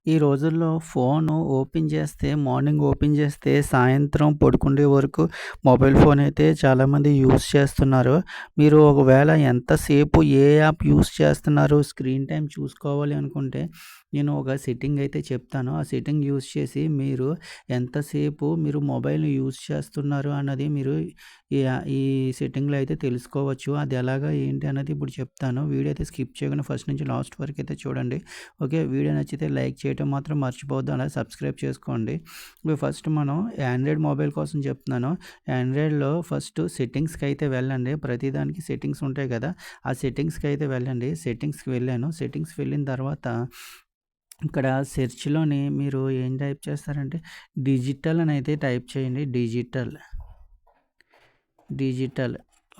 ఈ రోజుల్లో phone open చేస్తే మార్నింగ్ ఓపెన్ చేస్తే సాయంత్రం పడుకునే వరకు మొబైల్ ఫోన్ అయితే చాలామంది యూజ్ చేస్తున్నారు. మీరు ఒకవేళ ఎంతసేపు ఏ యాప్ యూజ్ చేస్తున్నారు, స్క్రీన్ టైమ్ చూసుకోవాలి అనుకుంటే నేను ఒక సెట్టింగ్ అయితే చెప్తాను. ఆ సెట్టింగ్ యూజ్ చేసి మీరు ఎంతసేపు మీరు మొబైల్‌ని యూజ్ చేస్తున్నారు అన్నది మీరు ఈ సెట్టింగ్‌లో అయితే తెలుసుకోవచ్చు. అది ఎలాగా ఏంటి అన్నది ఇప్పుడు చెప్తాను. వీడియో అయితే స్కిప్ చేయకుండా ఫస్ట్ నుంచి లాస్ట్ వరకు అయితే చూడండి. ఓకే. వీడియో నచ్చితే లైక్ చేయటం మాత్రం మర్చిపోవద్దు. అలాగే సబ్స్క్రైబ్ చేసుకోండి. ఇప్పుడు ఫస్ట్ మనం ఆండ్రాయిడ్ మొబైల్ కోసం చెప్తున్నాను. ఆండ్రాయిడ్‌లో ఫస్ట్ సెట్టింగ్స్‌కి అయితే వెళ్ళండి. ప్రతిదానికి సెట్టింగ్స్ ఉంటాయి కదా! ఆ సెట్టింగ్స్‌కి అయితే వెళ్ళండి. సెట్టింగ్స్‌కి వెళ్ళాను. సెట్టింగ్స్‌కి వెళ్ళిన తర్వాత ఇక్కడ సెర్చ్‌లోని మీరు ఏం టైప్ చేస్తారంటే డిజిటల్ అని అయితే టైప్ చేయండి. డిజిటల్.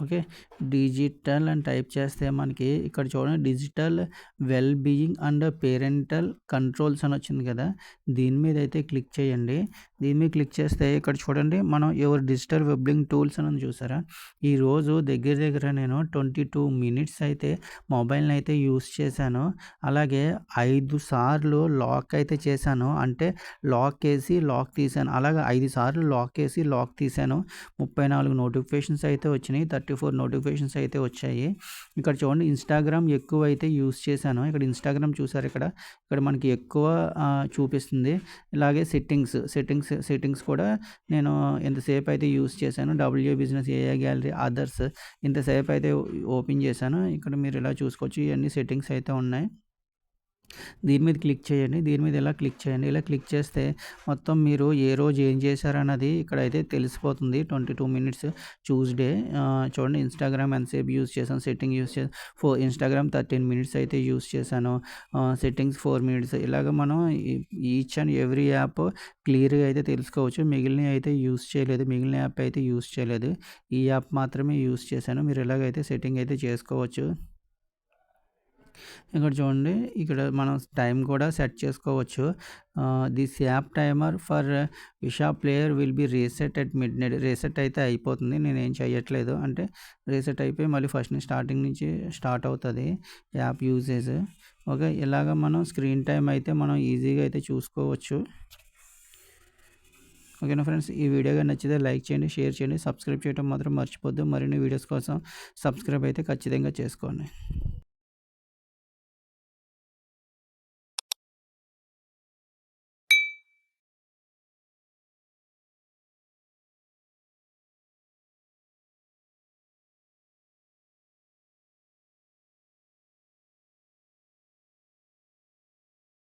ఓకే. డిజిటల్ అని టైప్ చేస్తే మనకి ఇక్కడ చూడండి digital well being and parental controls అని వచ్చింది కదా! దీని మీద అయితే క్లిక్ చేయండి. దీని మీద క్లిక్ చేస్తే ఇక్కడ చూడండి మనం యువర్ డిజిటల్ వెల్బియింగ్ టూల్స్ అని ఉంది చూసారా? ఈరోజు దగ్గర దగ్గర నేను 22 మినిట్స్ అయితే మొబైల్‌ని అయితే యూజ్ చేశాను. అలాగే 5 సార్లు లాక్ అయితే చేశాను. అంటే లాక్ తీశాను. అలాగే 5 సార్లు లాక్ తీశాను. 34 నోటిఫికేషన్స్ అయితే వచ్చినాయి. 34 నోటిఫికేషన్స్ అయితే వచ్చాయి. ఇక్కడ చూడండి ఇన్‌స్టాగ్రామ్ ఎక్కువైతే యూజ్ చేశాను. ఇక్కడ ఇన్‌స్టాగ్రామ్ చూసారు ఇక్కడ. ఇక్కడ మనకి ఎక్కువ చూపిస్తుంది. ఇలాగే సెట్టింగ్స్ కూడా నేను ఎంతసేపు అయితే యూజ్ చేశాను. W business, AI gallery, others ఇంతసేపు అయితే ఓపెన్ చేశాను. ఇక్కడ మీరు ఇలా చూసుకోవచ్చు. ఇవన్నీ సెట్టింగ్స్ అయితే ఉన్నాయి. దీని మీద క్లిక్ చేయండి. దీని మీద ఇలా క్లిక్ చేయండి. ఇలా క్లిక్ చేస్తే మొత్తం మీరు ఏ రోజు ఏం చేశారన్నది ఇక్కడైతే తెలిసిపోతుంది. 22 మినిట్స్ ట్యూస్‌డే చూడండి ఇన్‌స్టాగ్రామ్ ఎంతసేపు యూజ్ చేశాను, సెట్టింగ్ యూజ్ చే ఇన్‌స్టాగ్రామ్ 13 మినిట్స్ అయితే యూజ్ చేశాను. సెట్టింగ్స్ 4 మినిట్స్ ఇలాగ మనం ఈచ్ అండ్ ఎవ్రీ యాప్ క్లియర్‌గా అయితే తెలుసుకోవచ్చు. మిగిలినవి అయితే యూజ్ చేయలేదు. మిగిలిన యాప్ అయితే యూజ్ చేయలేదు. ఈ యాప్ మాత్రమే యూజ్ చేశాను. మీరు ఇలాగైతే సెట్టింగ్ అయితే చేసుకోవచ్చు. ఇక్కడ చూడండి ఇక్కడ మనం టైం కూడా సెట్ చేసుకోవచ్చు. దిస్ యాప్ టైమర్ ఫర్ విషా player will be reset at midnight. Reset అయితే అయిపోతుంది. నేనేం చేయట్లేదు. అంటే రీసెట్ అయిపోయి మళ్ళీ ఫస్ట్ నుంచి స్టార్టింగ్ నుంచి స్టార్ట్ అవుతది యాప్ యూసేజ్. ఓకే. ఇలాగ మనం స్క్రీన్ టైమ్ అయితే మనం ఈజీగా అయితే చూసుకోవచ్చు. ఓకేనా ఫ్రెండ్స్. ఈ వీడియో గాని నచ్చితే లైక్ చేయండి, షేర్ చేయండి, సబ్స్క్రైబ్ చేయడం మాత్రం మర్చిపోద్దు. మరిన్ని వీడియోస్ కోసం సబ్స్క్రైబ్ అయితే ఖచ్చితంగా చేసుకోండి.